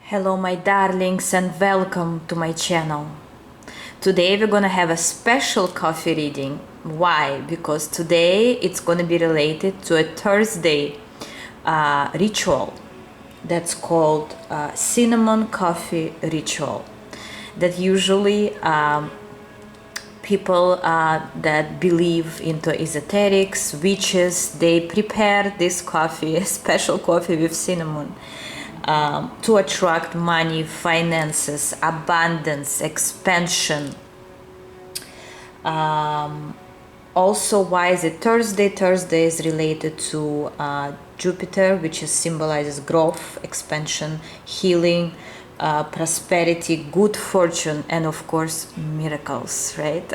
Hello my darlings and welcome to my channel. Today we're gonna have a special coffee reading. Why? Because today it's gonna be related to a Thursday ritual that's called cinnamon coffee ritual that usually people that believe into esoterics, witches, they prepare this coffee, a special coffee with cinnamon, to attract money, finances, abundance, expansion. Also, why is it Thursday? Thursday is related to Jupiter, which symbolizes growth, expansion, healing, prosperity, good fortune, and of course miracles, right?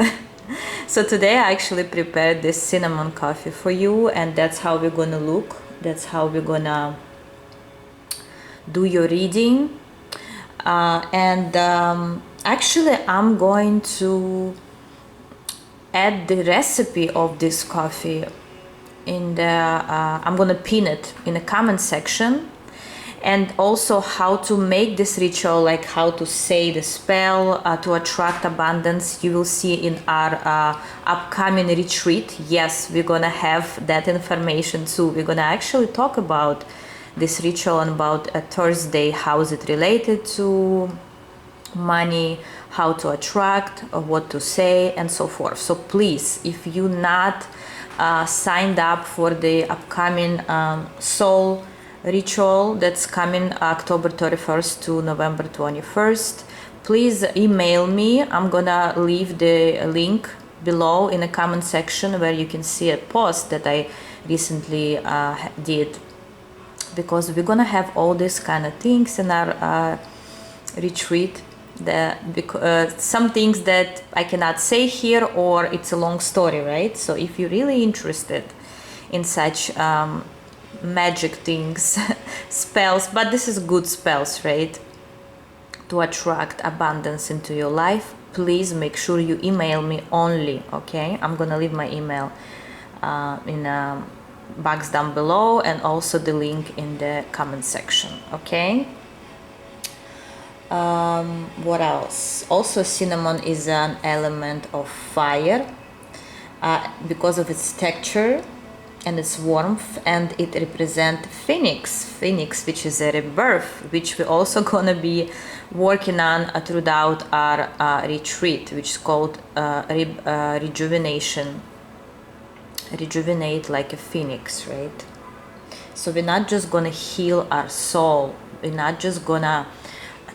So today I actually prepared this cinnamon coffee for you, and that's how we're gonna look. That's how we're gonna do your reading. Actually I'm going to add the recipe of this coffee in the I'm gonna pin it in the comment section, and also how to make this ritual, like how to say the spell to attract abundance. You will see in our upcoming retreat. Yes, we're gonna have that information too. We're gonna actually talk about this ritual and about a Thursday, how is it related to money, how to attract, what to say, and so forth. So please, if you not signed up for the upcoming soul ritual that's coming October 31st to November 21st, please email me. I'm gonna leave the link below in the comment section where you can see a post that I recently did, because we're gonna have all these kind of things in our retreat. Some things that I cannot say here, or it's a long story, right? So if you're really interested in such magic things, spells, but this is good spells, right, to attract abundance into your life, please make sure you email me only, okay? I'm gonna leave my email in box down below, and also the link in the comment section, okay? What else? Also, cinnamon is an element of fire because of its texture and its warmth, and it represents phoenix, which is a rebirth, which we're also gonna be working on throughout our retreat, which is called rejuvenation. Rejuvenate like a phoenix, right? So we're not just gonna heal our soul, we're not just gonna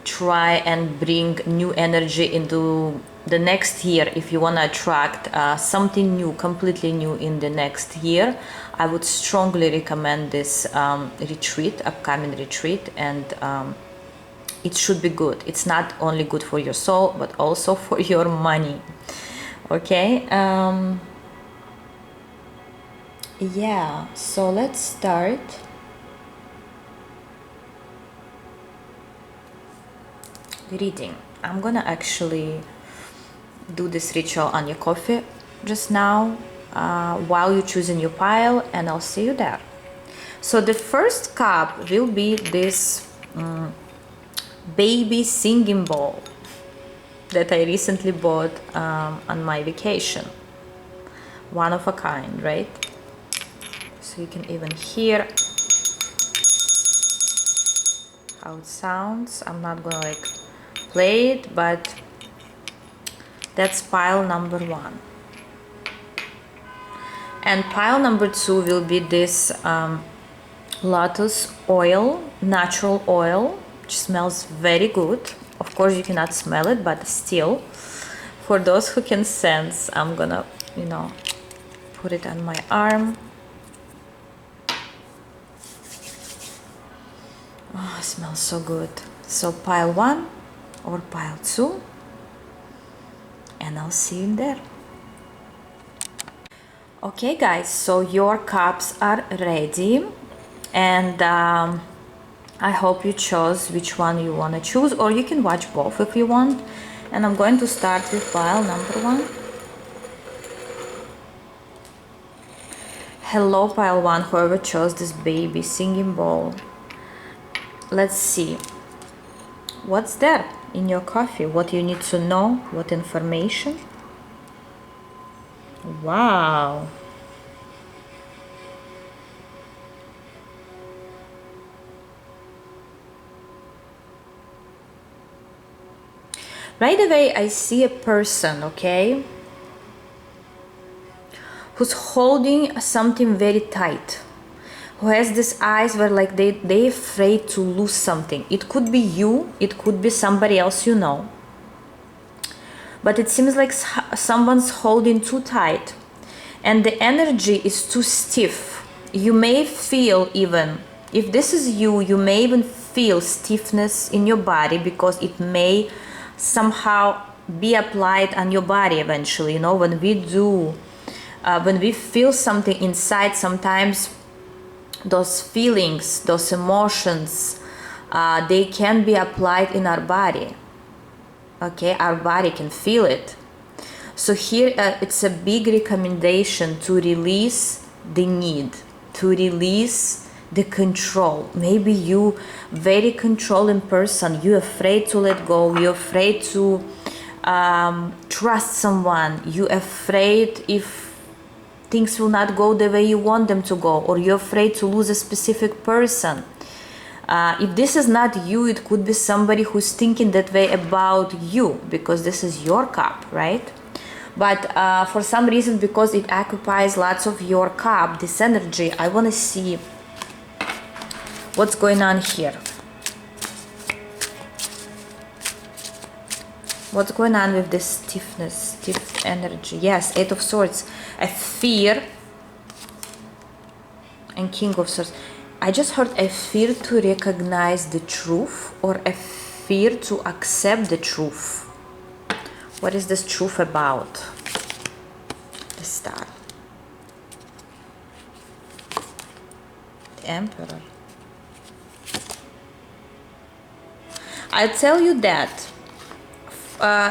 try and bring new energy into the next year. If you want to attract something new, completely new in the next year, I would strongly recommend this retreat, upcoming retreat, and it should be good. It's not only good for your soul, but also for your money, okay? Yeah, so let's start. Reading. I'm gonna actually do this ritual on your coffee just now while you're choosing your pile, and I'll see you there. So the first cup will be this baby singing bowl that I recently bought on my vacation. One of a kind, right? So you can even hear how it sounds. I'm not gonna like play it, but that's pile number one. And pile number two will be this Lotus oil, natural oil, which smells very good. Of course you cannot smell it, but still, for those who can sense, I'm gonna, put it on my arm. Oh, it smells so good. So pile one or pile two, and I'll see you there. Okay guys, so your cups are ready, and I hope you chose which one you want to choose, or you can watch both if you want. And I'm going to start with pile number one. Hello pile one, whoever chose this baby singing bowl. Let's see. What's there in your coffee? What you need to know? What information? Wow. Right away, I see a person, okay, who's holding something very tight, who has these eyes where like they're afraid to lose something. It could be you, it could be somebody else you know, but it seems like someone's holding too tight and the energy is too stiff. You may feel, even if this is you, you may even feel stiffness in your body because it may somehow be applied on your body eventually. You know, when we feel something inside, sometimes those feelings, those emotions, they can be applied in our body. Okay, our body can feel it. So here it's a big recommendation to release the need, to release the control. Maybe you very controlling person, you're afraid to let go, you're afraid to trust someone, you're afraid if things will not go the way you want them to go, or you're afraid to lose a specific person. If this is not you, it could be somebody who's thinking that way about you, because this is your cup, right? But for some reason, because it occupies lots of your cup, this energy, I want to see what's going on here. What's going on with this stiffness, stiff energy? Yes, Eight of Swords, a fear, and King of Swords. I just heard a fear to recognize the truth, or a fear to accept the truth. What is this truth about? The Star. The Emperor. I'll tell you that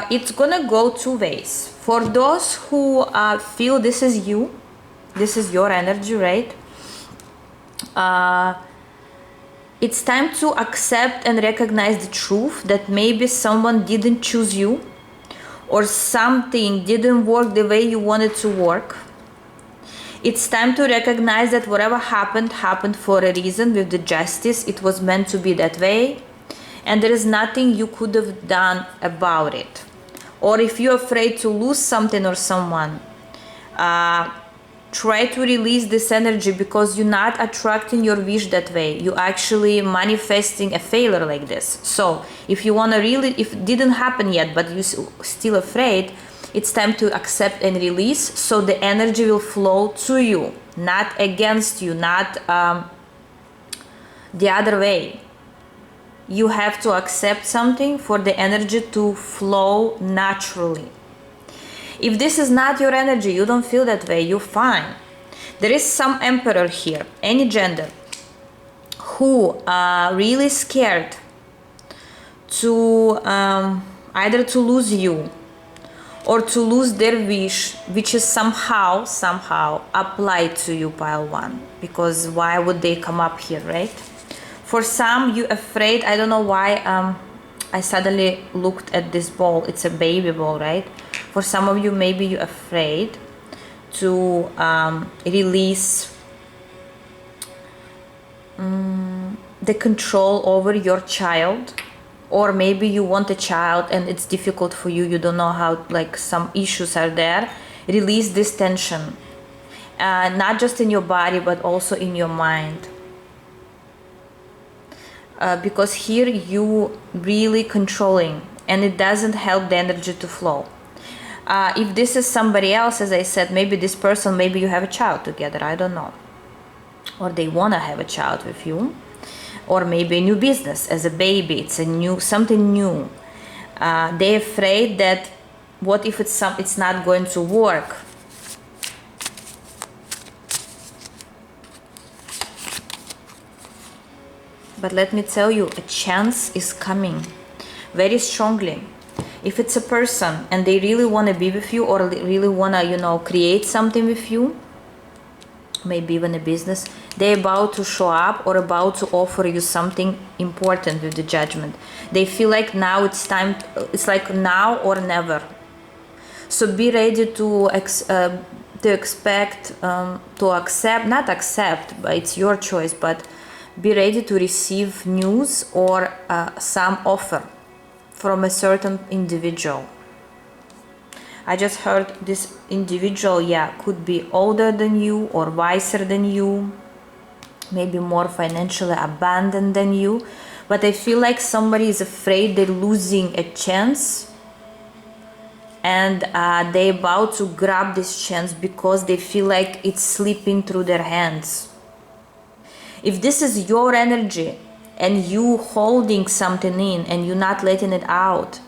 it's gonna go two ways. For those who feel this is you, this is your energy, right? It's time to accept and recognize the truth that maybe someone didn't choose you, or something didn't work the way you wanted to work. It's time to recognize that whatever happened for a reason. With the Justice, it was meant to be that way, and there is nothing you could have done about it. Or if you're afraid to lose something or someone, try to release this energy, because you're not attracting your wish that way. You're actually manifesting a failure like this. So if you want to really, if it didn't happen yet but you're still afraid, it's time to accept and release, so the energy will flow to you, not against you, not the other way. You have to accept something for the energy to flow naturally. If this is not your energy, you don't feel that way, you're fine. There is some Emperor here, any gender, who are really scared to either to lose you or to lose their wish, which is somehow applied to you, pile one. Because why would they come up here, right? For some, you're afraid. I don't know why I suddenly looked at this ball. It's a baby ball, right? For some of you, maybe you're afraid to release the control over your child, or maybe you want a child and it's difficult for you. You don't know how, like some issues are there. Release this tension, not just in your body, but also in your mind. Because here you really controlling, and it doesn't help the energy to flow. If this is somebody else, as I said, maybe this person, maybe you have a child together, I don't know, or they want to have a child with you, or maybe a new business as a baby. It's a new, something new. They're afraid that what if it's not going to work. But let me tell you, a chance is coming very strongly. If it's a person and they really want to be with you, or they really want to, create something with you, maybe even a business. They're about to show up or about to offer you something important with the Judgment. They feel like now it's time, it's like now or never. So be ready to expect, to accept, not accept, but it's your choice, but be ready to receive news or some offer from a certain individual. I just heard this individual, yeah, could be older than you or wiser than you, maybe more financially abundant than you, but I feel like somebody is afraid they're losing a chance, and they're about to grab this chance because they feel like it's slipping through their hands. If this is your energy and you holding something in and you're not letting it out,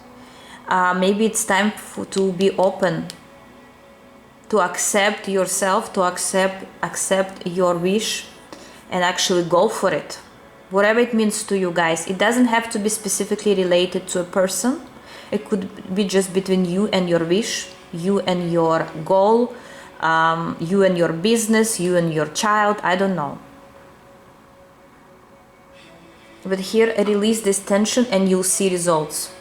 maybe it's time to be open, to accept yourself, to accept your wish, and actually go for it. Whatever it means to you guys. It doesn't have to be specifically related to a person. It could be just between you and your wish, you and your goal, you and your business, you and your child, I don't know. But here, release this tension and you'll see results.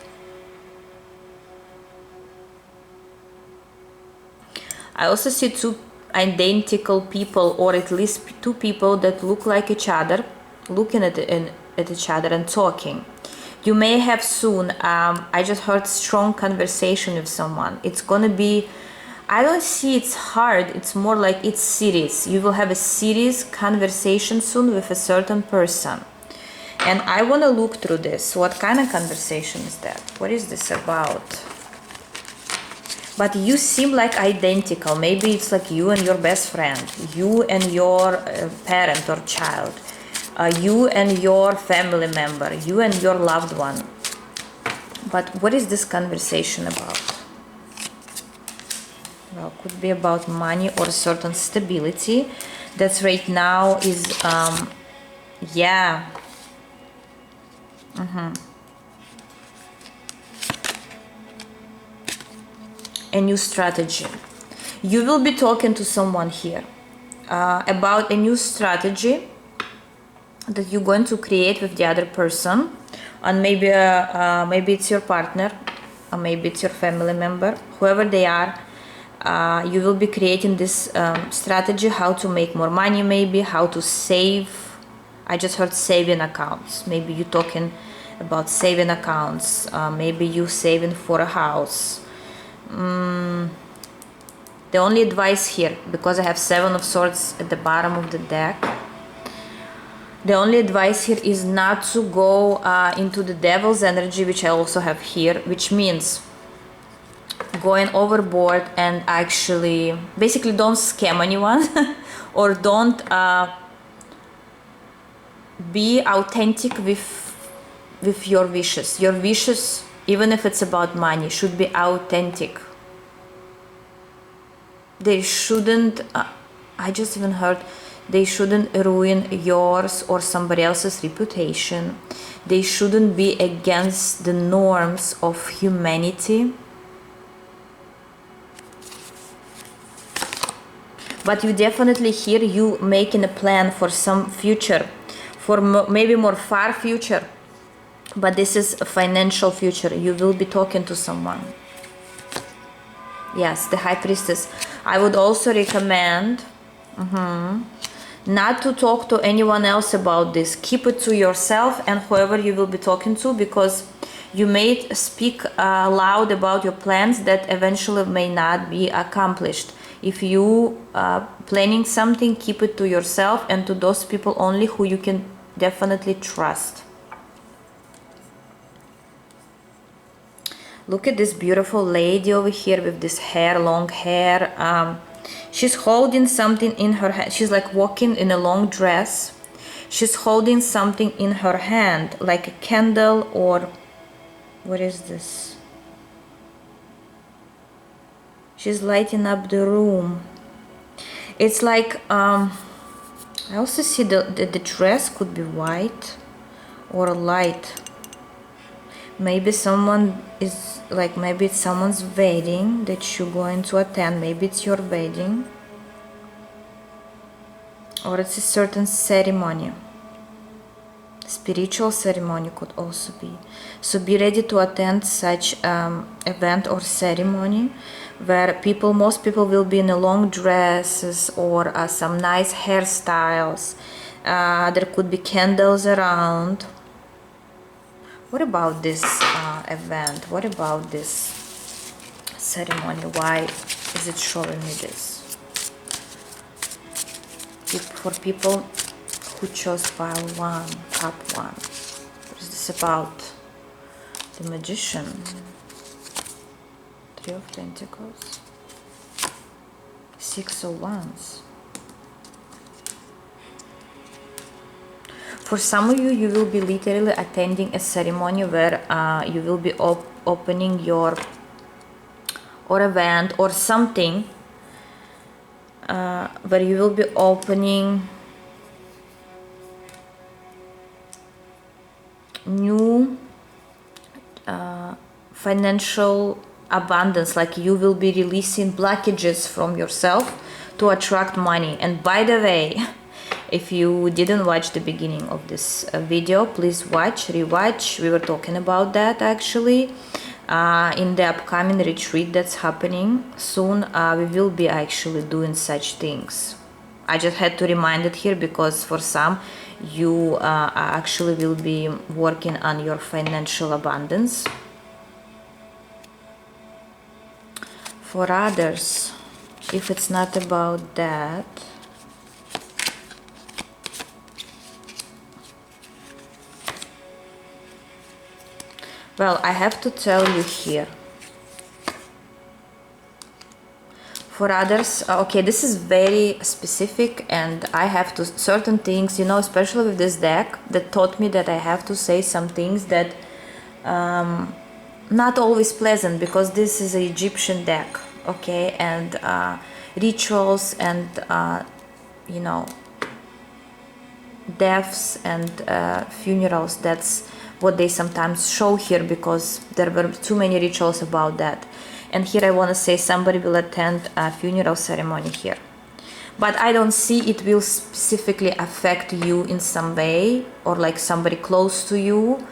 I also see two identical people, or at least two people that look like each other, looking at each other and talking. You may have soon, I just heard strong conversation with someone. It's gonna be, I don't see it's hard, it's more like it's serious. You will have a serious conversation soon with a certain person. And I wanna look through this. What kind of conversation is that? What is this about? But you seem like identical. Maybe it's like you and your best friend, you and your parent or child, you and your family member, you and your loved one. But what is this conversation about? Well, could be about money or certain stability. That's right now is, yeah. A new strategy. You will be talking to someone here about a new strategy that you're going to create with the other person, and maybe it's your partner, or maybe it's your family member, whoever they are. You will be creating this strategy, how to make more money, maybe how to save. I just heard saving accounts. Maybe you're talking about saving accounts, maybe you saving for a house. The only advice here, because I have 7 of Swords at the bottom of the deck, the only advice here is not to go into the Devil's energy, which I also have here, which means going overboard and actually basically don't scam anyone or don't be authentic with your wishes. Your wishes, even if it's about money, should be authentic. They shouldn't, I just even heard, they shouldn't ruin yours or somebody else's reputation. They shouldn't be against the norms of humanity. But you definitely hear you making a plan for some future, for maybe more far future. But this is a financial future. You will be talking to someone. Yes, the High Priestess. I would also recommend not to talk to anyone else about this. Keep it to yourself and whoever you will be talking to, because you may speak loud about your plans that eventually may not be accomplished. If you are planning something, keep it to yourself and to those people only who you can definitely trust. Look at this beautiful lady over here with this hair, long hair. She's holding something in her hand. She's like walking in a long dress. She's holding something in her hand, like a candle, or what is this? She's lighting up the room. It's like, I also see the dress could be white or light. Maybe someone is like, maybe it's someone's wedding that you're going to attend. Maybe it's your wedding. or it's a certain ceremony. Spiritual ceremony could also be. So be ready to attend such event or ceremony where most people will be in a long dresses or some nice hairstyles. There could be candles around. What about this event? What about this ceremony? Why is it showing me this? For people who chose pile 1, cup 1. What is this about? The Magician. 3 of Pentacles. 6 of Wands. For some of you, you will be literally attending a ceremony where you will be opening your or event or something where you will be opening new financial abundance, like you will be releasing blockages from yourself to attract money. And by the way, if you didn't watch the beginning of this video, please rewatch. We were talking about that actually in the upcoming retreat that's happening soon. We will be actually doing such things. I just had to remind it here because for some you actually will be working on your financial abundance. For others, if it's not about that, well, I have to tell you here. For others, okay, this is very specific and I have to, certain things, you know, especially with this deck, that taught me that I have to say some things that not always pleasant, because this is an Egyptian deck, okay, and rituals and, you know, deaths and funerals, that's what they sometimes show here because there were too many rituals about that. And here I want to say somebody will attend a funeral ceremony here. But I don't see it will specifically affect you in some way or like somebody close to you.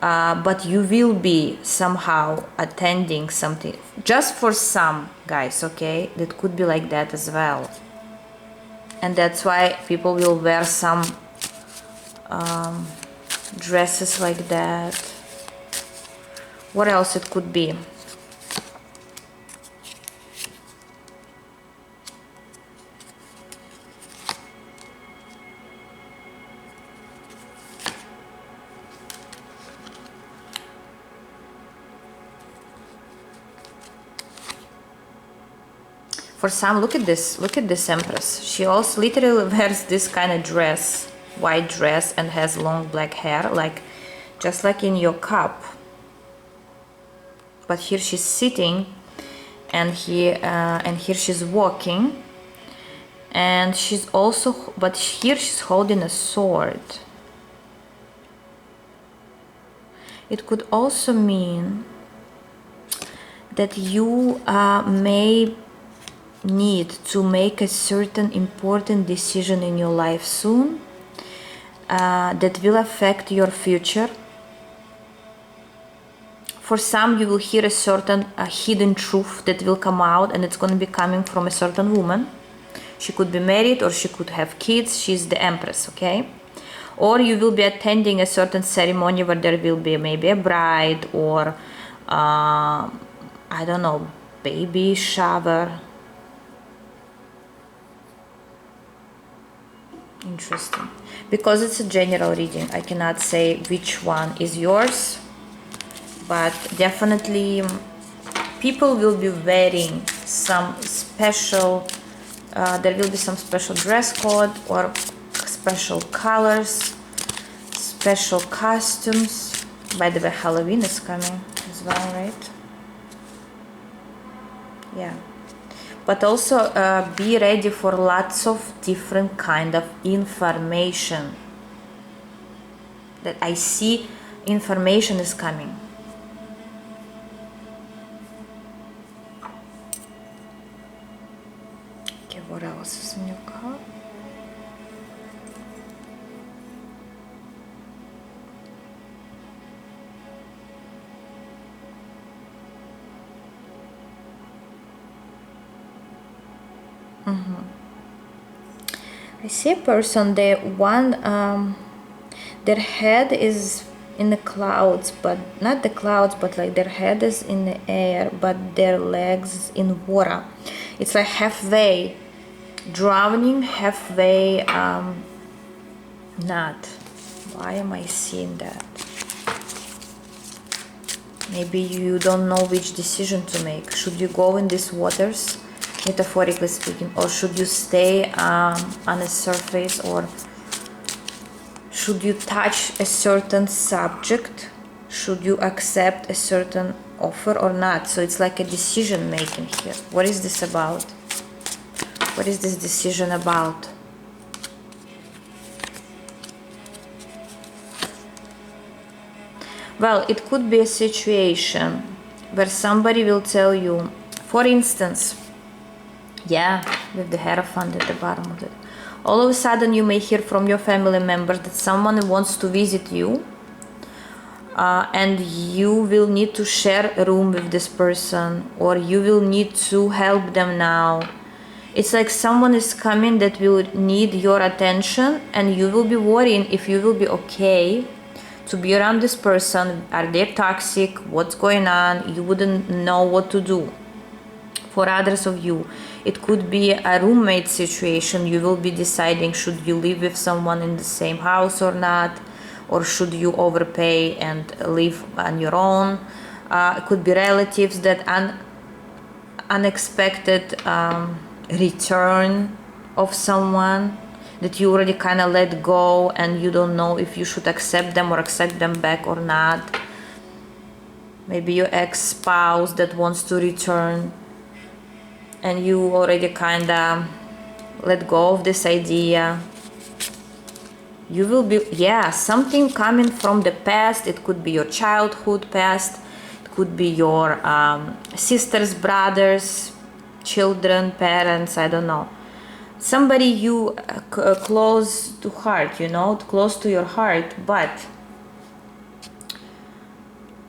But you will be somehow attending something. Just for some guys, okay? That could be like that as well. And that's why people will wear some dresses like that. What else it could be? For some, look at this Empress. She also literally wears this kind of dress, white dress, and has long black hair, like just like in your cup. But here she's sitting, and here she's walking, and she's also, but here she's holding a sword. It could also mean that you may need to make a certain important decision in your life soon that will affect your future. For some, you will hear a certain hidden truth that will come out, and it's going to be coming from a certain woman. She could be married or she could have kids. She's the Empress, okay? Or you will be attending a certain ceremony where there will be maybe a bride or I don't know, baby shower. Interesting. Because it's a general reading, I cannot say which one is yours, but definitely people will be wearing some special, there will be some special dress code or special colors, special costumes. By the way, Halloween is coming as well, right? Yeah. But also be ready for lots of different kind of information. That I see information is coming. Okay, what else is in your card? I see a person, the one, their head is in the clouds, but not the clouds, but like their head is in the air, but their legs in water. It's like halfway drowning, halfway not. Why am I seeing that? Maybe you don't know which decision to make. Should you go in these waters, metaphorically speaking, or should you stay on a surface, or should you touch a certain subject? Should you accept a certain offer or not? So it's like a decision making here. What is this about? What is this decision about? Well, it could be a situation where somebody will tell you, for instance, yeah, with the Hierophant at the bottom of it. All of a sudden you may hear from your family members that someone wants to visit you, and you will need to share a room with this person, or you will need to help them now. It's like someone is coming that will need your attention, and you will be worrying if you will be okay to be around this person. Are they toxic? What's going on? You wouldn't know what to do. For others of you, it could be a roommate situation. You will be deciding, should you live with someone in the same house or not, or should you overpay and live on your own. It could be relatives that unexpected return of someone that you already kind of let go, and you don't know if you should accept them or accept them back or not. Maybe your ex-spouse that wants to return, and you already kind of let go of this idea. You will be, yeah, something coming from the past. It could be your childhood past. It could be your sisters, brothers, children, parents, I don't know. Somebody you close to heart, you know, close to your heart, but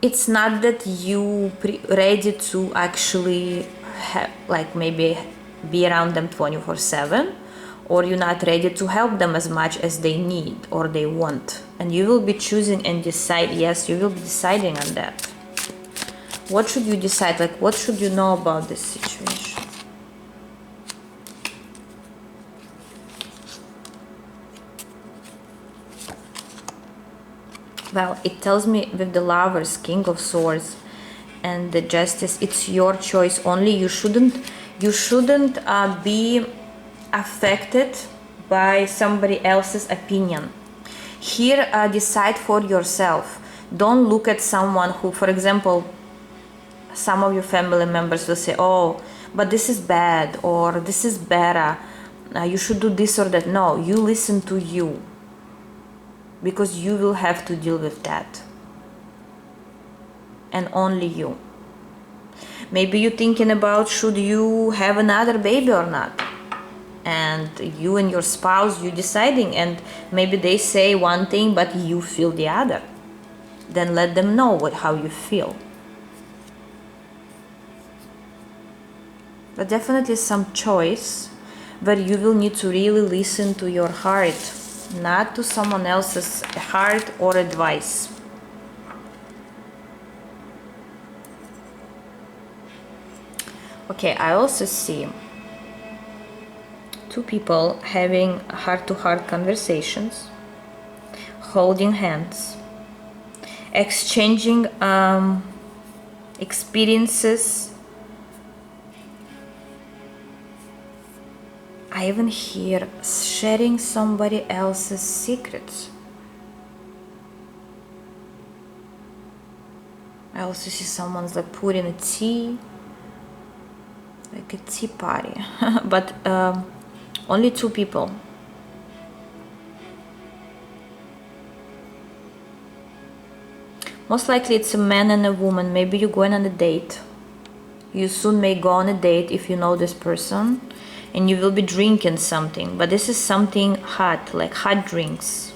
it's not that you ready to actually have, like, maybe be around them 24/7, or you're not ready to help them as much as they need or they want. And you will be choosing and decide. Yes, you will be deciding on that. What should you decide? Like, what should you know about this situation? Well, it tells me with the Lovers, King of Swords, and the Justice, it's your choice only. You shouldn't be affected by somebody else's opinion. Here, decide for yourself. Don't look at someone who, for example, some of your family members will say, oh, but this is bad, or this is better, you should do this or that. No, you listen to you, because you will have to deal with that, and only you. Maybe you're thinking about, should you have another baby or not, and you and your spouse, you deciding, and maybe they say one thing but you feel the other. Then let them know how you feel. But definitely some choice where you will need to really listen to your heart, not to someone else's heart or advice. Okay, I also see two people having heart-to-heart conversations, holding hands, exchanging experiences. I even hear sharing somebody else's secrets. I also see someone's like putting a tea, like a tea party, but only two people. Most likely it's a man and a woman. Maybe you're going on a date. You soon may go on a date if you know this person, and you will be drinking something, but this is something hot, like hot drinks.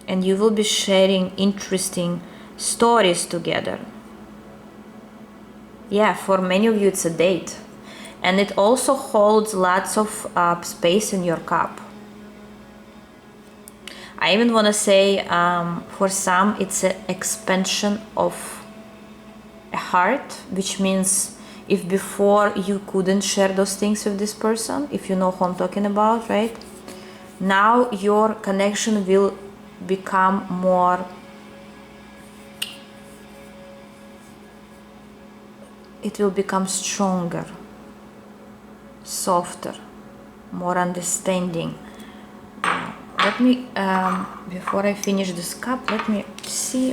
And you will be sharing interesting stories together. Yeah, for many of you it's a date. And it also holds lots of space in your cup. I even want to say, for some, it's an expansion of a heart, which means if before you couldn't share those things with this person, if you know who I'm talking about, right? Now your connection will become more, it will become stronger, softer, more understanding. Let me, before I finish this cup, let me see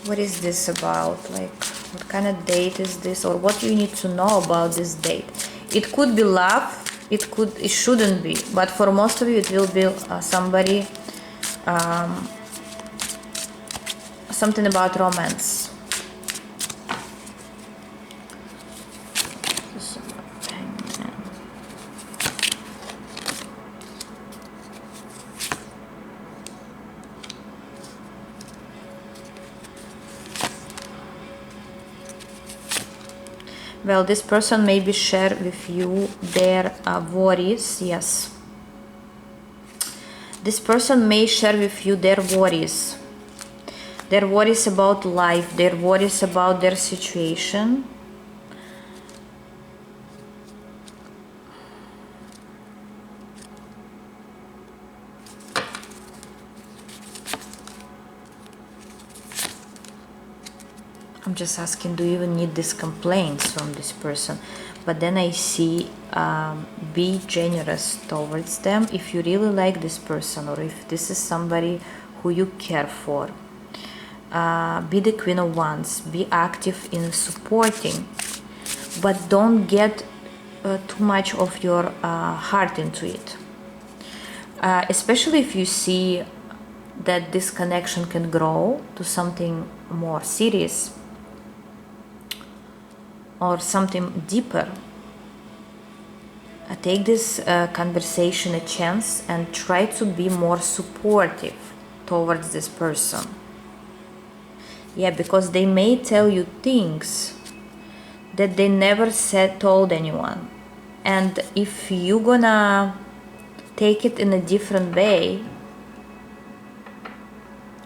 what is this about, like what kind of date is this, or what you need to know about this date. It could be love, it shouldn't be, but for most of you it will be somebody, something about romance. Well, this person maybe share with you their worries, yes. This person may share with you their worries about life, their worries about their situation. I'm just asking, do you even need these complaints from this person? But then I see, be generous towards them if you really like this person, or if this is somebody who you care for. Be the Queen of Wands, be active in supporting, but don't get too much of your heart into it. Especially if you see that this connection can grow to something more serious or something deeper. Take this conversation a chance and try to be more supportive towards this person. Yeah, because they may tell you things that they never told anyone. And if you gonna take it in a different way,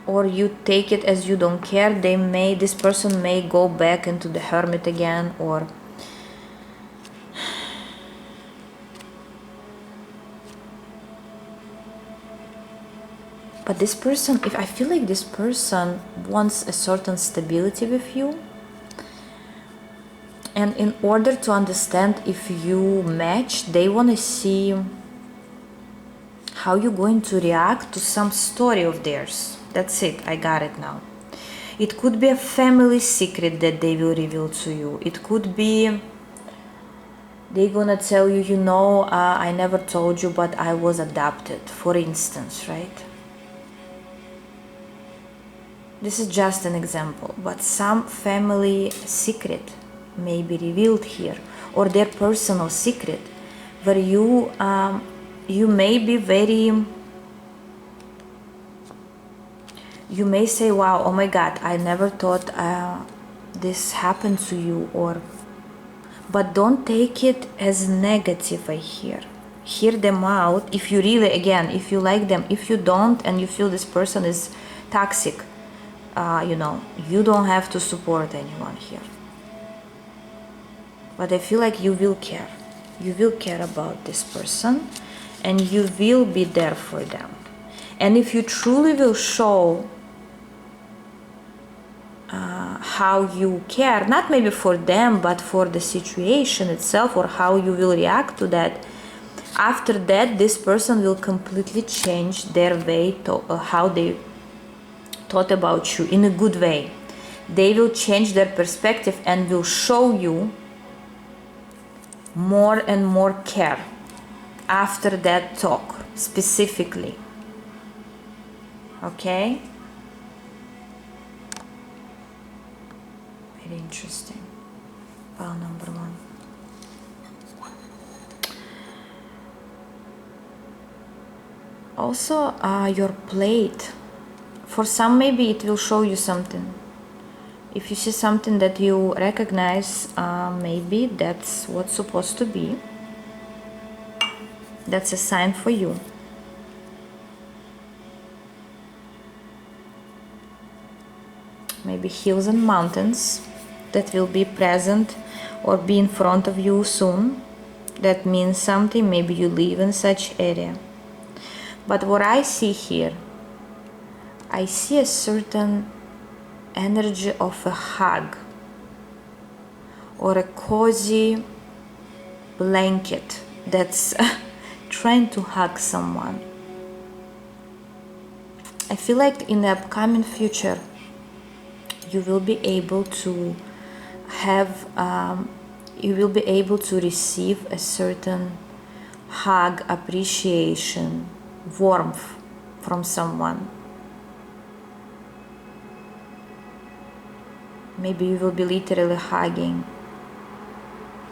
or you take it as you don't care, this person may go back into the hermit again, or but this person, if I feel like this person wants a certain stability with you, and in order to understand if you match, they want to see how you're going to react to some story of theirs. That's it, I got it now. It could be a family secret that they will reveal to you. It could be they're gonna tell you, you know, I never told you, but I was adopted, for instance, right? This is just an example, but some family secret may be revealed here, or their personal secret, where you may be very, you may say, wow, oh my God, I never thought this happened to you, but don't take it as negative. I hear them out. If you really, again, if you like them, if you don't, and you feel this person is toxic, you know, you don't have to support anyone here. But I feel like you will care. You will care about this person, and you will be there for them. And if you truly will show how you care, not maybe for them, but for the situation itself, or how you will react to that, after that, this person will completely change their way to how they thought about you in a good way. They will change their perspective and will show you more and more care after that talk, specifically. Okay? Very interesting. Pile number 1. Also, your plate. For some, maybe it will show you something. If you see something that you recognize, maybe that's what's supposed to be. That's a sign for you. Maybe hills and mountains that will be present or be in front of you soon. That means something. Maybe you live in such area. But what I see here, I see a certain energy of a hug or a cozy blanket that's trying to hug someone. I feel like in the upcoming future you will be able to have you will be able to receive a certain hug, appreciation, warmth from someone. Maybe you will be literally hugging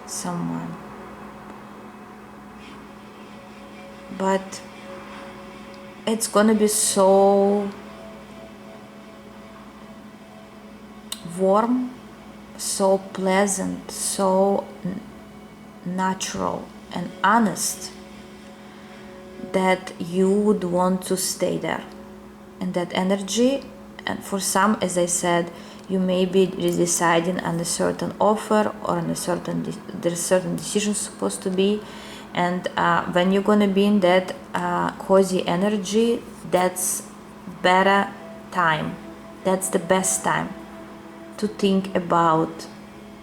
someone. But it's gonna be so warm, so pleasant, so natural and honest that you would want to stay there. And that energy, and for some, as I said, you may be deciding on a certain offer or on a certain there's certain decision supposed to be, and when you're gonna be in that cozy energy, that's better time. That's the best time to think about,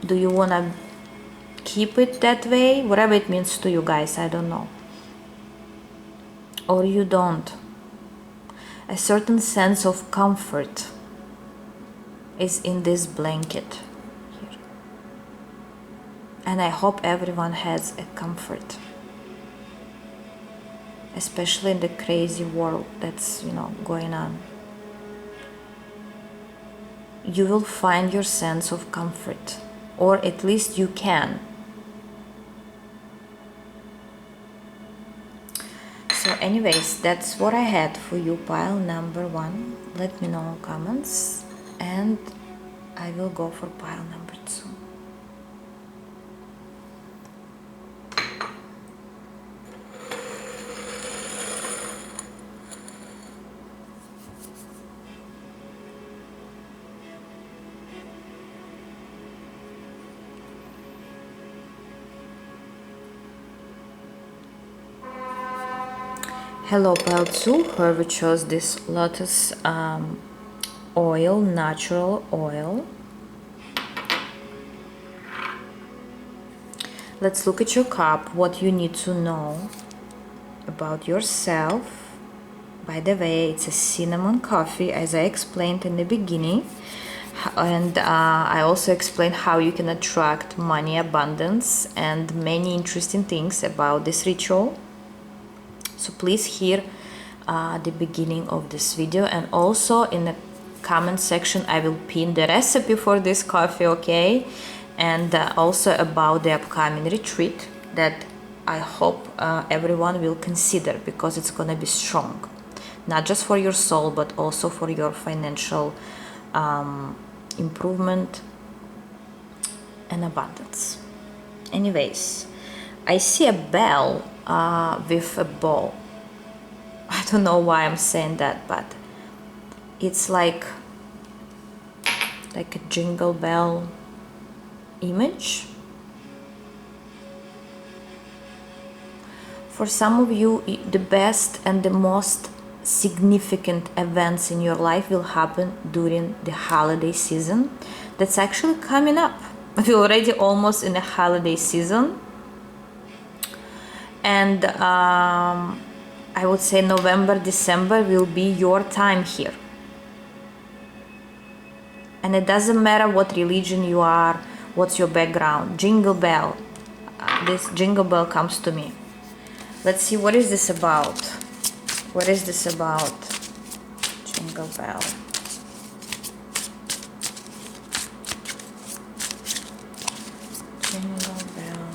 do you want to keep it that way, whatever it means to you guys, I don't know, or you don't. A certain sense of comfort is in this blanket here, and I hope everyone has a comfort, especially in the crazy world that's going on. You will find your sense of comfort, or at least you can. So anyways, that's what I had for you, pile number 1. Let me know in comments and I will go for pile number 2. Hello pile 2, whoever chose this Lotus oil, natural oil. Let's look at your cup, what you need to know about yourself. By the way, it's a cinnamon coffee, as I explained in the beginning, and I also explained how you can attract money, abundance, and many interesting things about this ritual. So please hear the beginning of this video, and also in the comment section I will pin the recipe for this coffee, okay? And also about the upcoming retreat that I hope everyone will consider, because it's gonna be strong, not just for your soul but also for your financial improvement and abundance. Anyways, I see a bell with a ball. I don't know why I'm saying that, but it's like a jingle bell image. For some of you, the best and the most significant events in your life will happen during the holiday season. That's actually coming up. We're already almost in the holiday season. And I would say November, December will be your time here. And it doesn't matter what religion you are, what's your background. Jingle bell. This jingle bell comes to me. Let's see, what is this about? What is this about? Jingle bell. Jingle bell.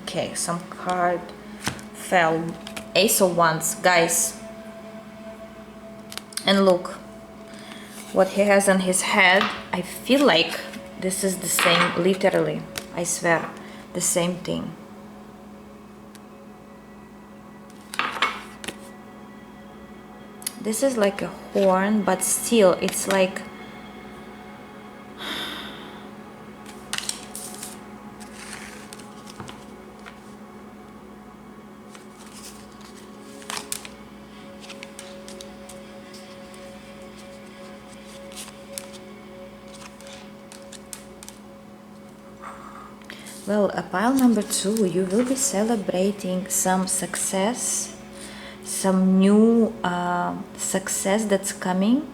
Okay, some card fell. Ace of Wands, guys. And look what he has on his head. I feel like this is the same, literally, I swear, the same thing. This is like a horn, but still it's like well, a pile number 2, you will be celebrating some success, some new success that's coming.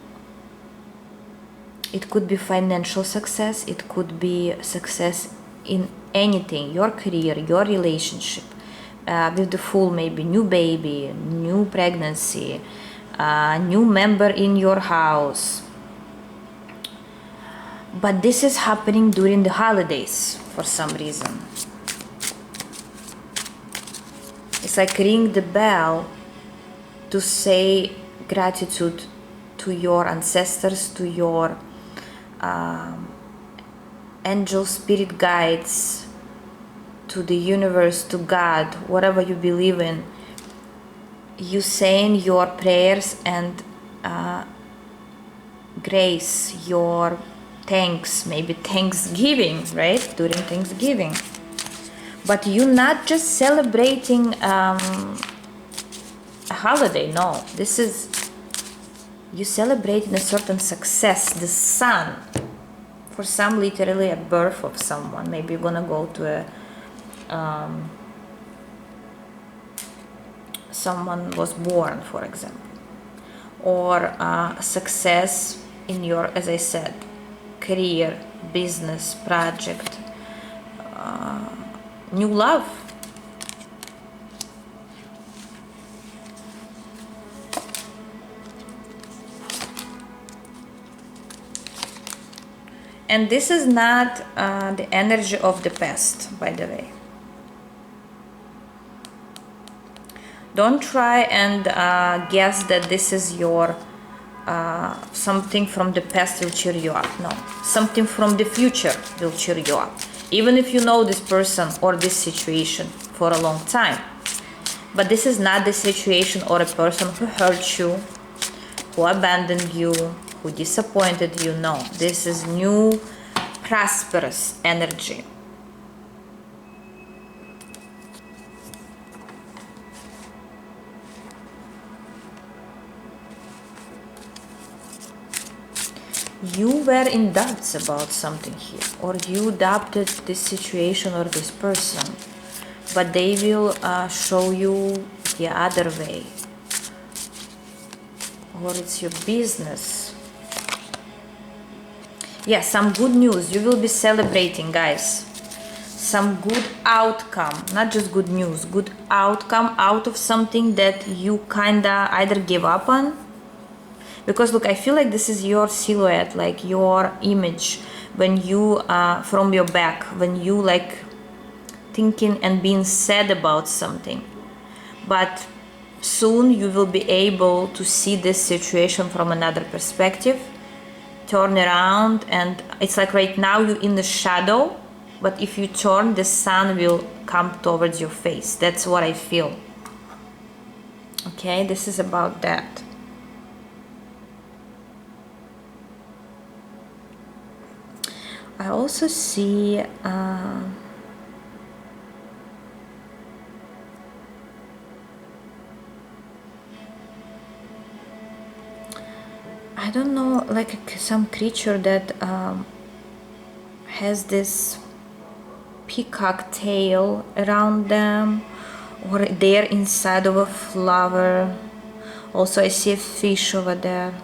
It could be financial success, it could be success in anything, your career, your relationship. With the Fool, maybe new baby, new pregnancy, new member in your house. But this is happening during the holidays for some reason. It's like ring the bell to say gratitude to your ancestors, to your angel spirit guides, to the universe, to God, whatever you believe in. You saying your prayers and grace, your thanks, maybe Thanksgiving, right? During Thanksgiving. But you're not just celebrating a holiday, no. This is, you celebrating a certain success, the sun. For some, literally a birth of someone. Maybe you're gonna go to a, someone was born, for example. Or success in your, as I said, career, business, project, new love. And this is not the energy of the past, by the way. Don't try and guess that this is your something from the past will cheer you up. No, something from the future will cheer you up. Even if you know this person or this situation for a long time. But this is not the situation or a person who hurt you, who abandoned you, who disappointed you. No, this is new, prosperous energy. You were in doubts about something here, or you doubted this situation or this person, but they will show you the other way. Or it's your business. Yeah, some good news. You will be celebrating, guys. Some good outcome, not just good news, good outcome out of something that you kinda either give up on. Because look, I feel like this is your silhouette, like your image when you, from your back, when you like thinking and being sad about something. But soon you will be able to see this situation from another perspective, turn around, and it's like right now you're in the shadow, but if you turn, the sun will come towards your face. That's what I feel. Okay, this is about that. I also see I don't know, like some creature that has this peacock tail around them, or they're inside of a flower. Also I see a fish over there.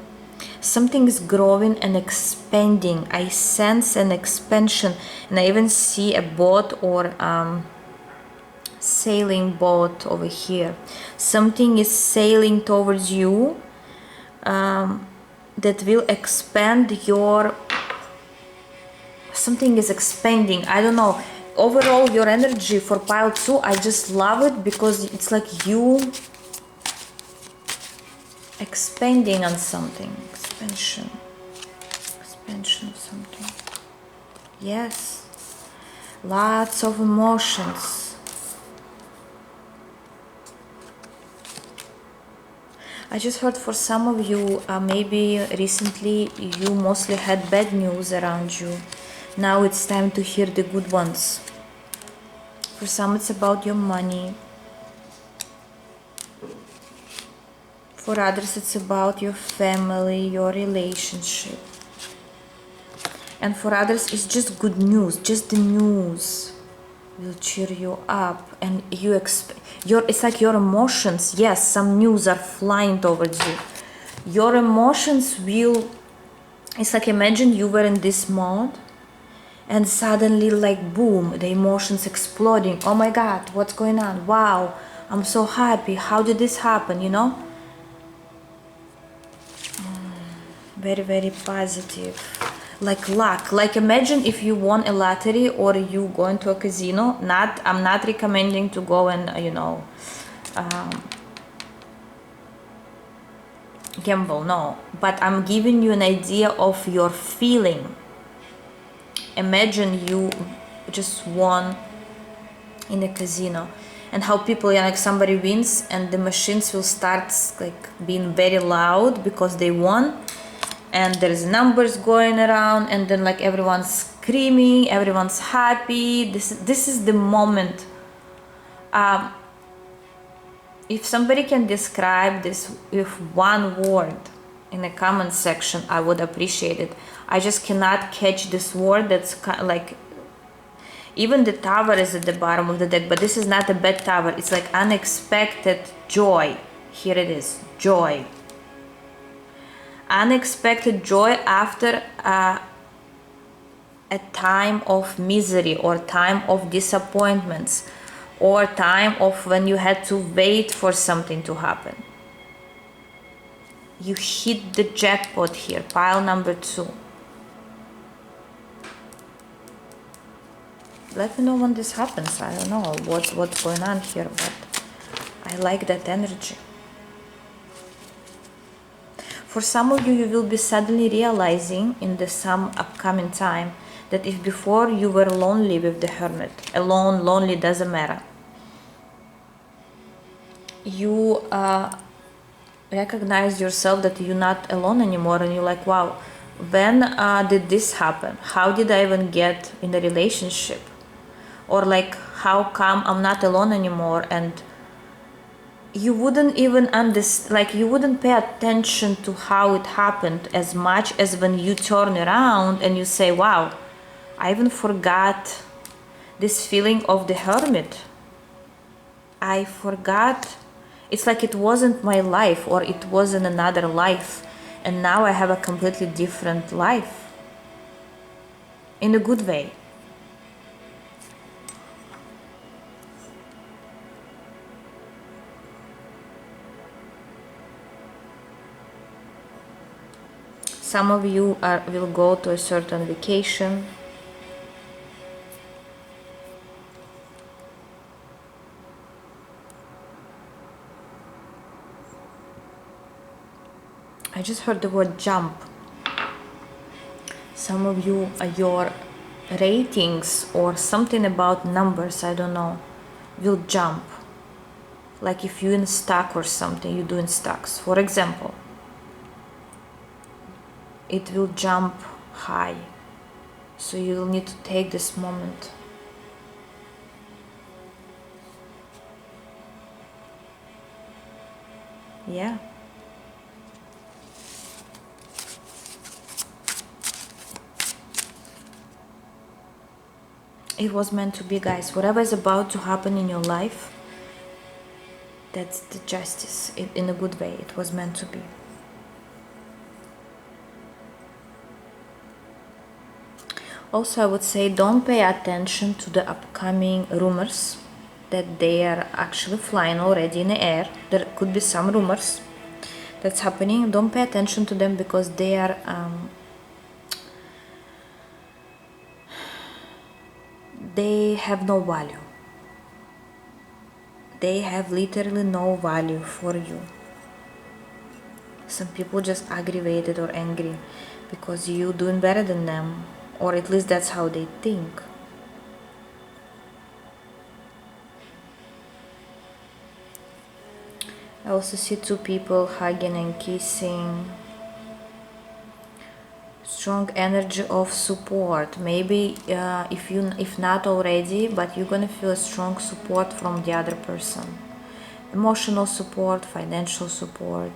Something is growing and expanding. I sense an expansion, and I even see a boat or sailing boat over here. Something is sailing towards you that will expand your... Something is expanding. I don't know. Overall, your energy for pile 2, I just love it because it's like you expanding on something. Expansion of something. Yes, lots of emotions. I just heard for some of you, maybe recently you mostly had bad news around you. Now it's time to hear the good ones. For some it's about your money. For others it's about your family, your relationship. And for others it's just good news, just the news will cheer you up, and it's like your emotions, yes, some news are flying towards you. Your emotions will, it's like imagine you were in this mode and suddenly like boom, the emotions exploding. Oh my god, what's going on? Wow, I'm so happy. How did this happen, you know? Very, very positive. Like luck. Like imagine if you won a lottery or you go into a casino. I'm not recommending to go and gamble, no. But I'm giving you an idea of your feeling. Imagine you just won in a casino, and how people, like somebody wins and the machines will start like being very loud because they won, and there's numbers going around, and then like everyone's screaming, everyone's happy. This is the moment. If somebody can describe this with one word in the comment section, I would appreciate it. I just cannot catch this word. That's like, even the tower is at the bottom of the deck, but this is not a bad tower. It's like unexpected joy. Here it is, joy. Unexpected joy after a time of misery or time of disappointments or time of when you had to wait for something to happen. You hit the jackpot here, pile number 2. Let me know when this happens. I don't know what's going on here, but I like that energy. For some of you, you will be suddenly realizing in some upcoming time that if before you were lonely with the hermit, alone, lonely, doesn't matter. You recognize yourself that you're not alone anymore, and you're like, wow, when did this happen? How did I even get in a relationship? Or like, how come I'm not alone anymore? And you wouldn't even understand, like you wouldn't pay attention to how it happened as much as when you turn around and you say, wow, I even forgot this feeling of the hermit. I forgot. It's like it wasn't my life, or it wasn't another life, and now I have a completely different life in a good way. Some of you will go to a certain vacation. I just heard the word jump. Some of you, your ratings or something about numbers, I don't know, will jump. Like if you're in stock or something, you do in stocks, for example, it will jump high. So you'll need to take this moment. Yeah. It was meant to be, guys. Whatever is about to happen in your life, that's the justice, in a good way. It was meant to be. Also, I would say don't pay attention to the upcoming rumors that they are actually flying already in the air. There could be some rumors that's happening. Don't pay attention to them because they are they have no value. They have literally no value for you. Some people just aggravated or angry because you doing better than them, or at least that's how they think. I also see two people hugging and kissing. Strong energy of support. Maybe if not already, but you're gonna feel a strong support from the other person. Emotional support, financial support,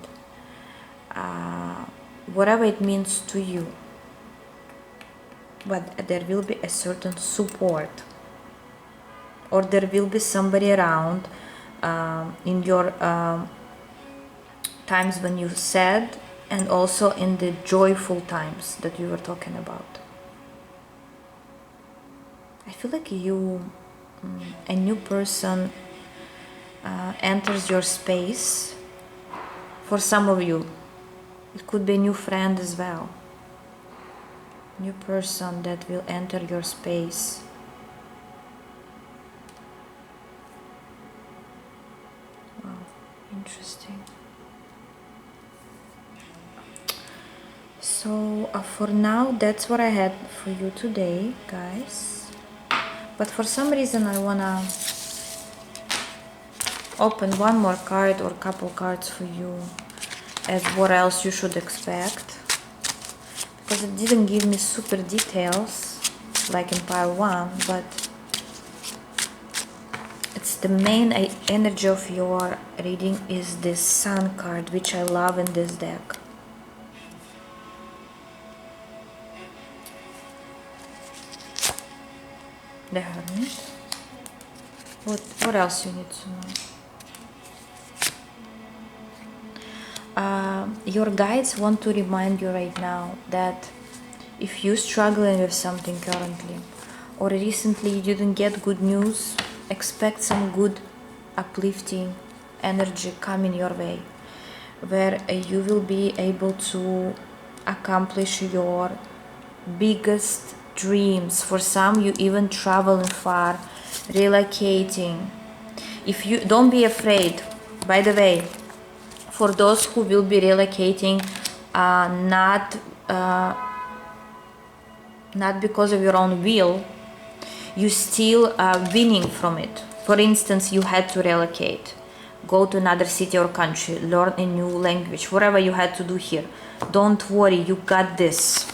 whatever it means to you. But there will be a certain support, or there will be somebody around in your times when you sad, and also in the joyful times that you were talking about. I feel like a new person enters your space. For some of you, it could be a new friend as well. New person that will enter your space. Wow, interesting. So for now, that's what I had for you today, guys. But for some reason, I wanna open one more card or couple cards for you as what else you should expect, because it didn't give me super details like in pile 1, but it's the main energy of your reading is this Sun card, which I love in this deck. The Hermit. What else you need to know? Your guides want to remind you right now that if you're struggling with something currently, or recently you didn't get good news, expect some good uplifting energy coming your way, where you will be able to accomplish your biggest dreams. For some, you even traveling far, relocating. If you don't be afraid, by the way, for those who will be relocating, not because of your own will, you still winning from it. For instance, you had to relocate, go to another city or country, learn a new language, whatever you had to do here. Don't worry, you got this.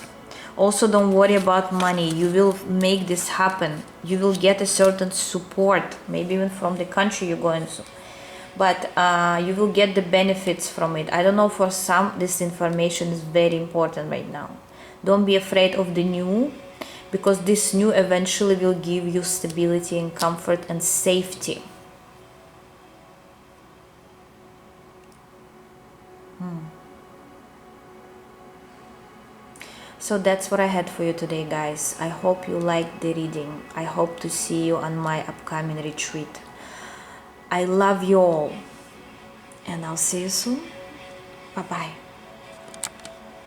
Also, don't worry about money. You will make this happen. You will get a certain support, maybe even from the country you're going to. But you will get the benefits from it. I don't know, for some, this information is very important right now. Don't be afraid of the new, because this new eventually will give you stability and comfort and safety. So that's what I had for you today, guys. I hope you liked the reading. I hope to see you on my upcoming retreat. I love you all, and I'll see you soon. Bye-bye.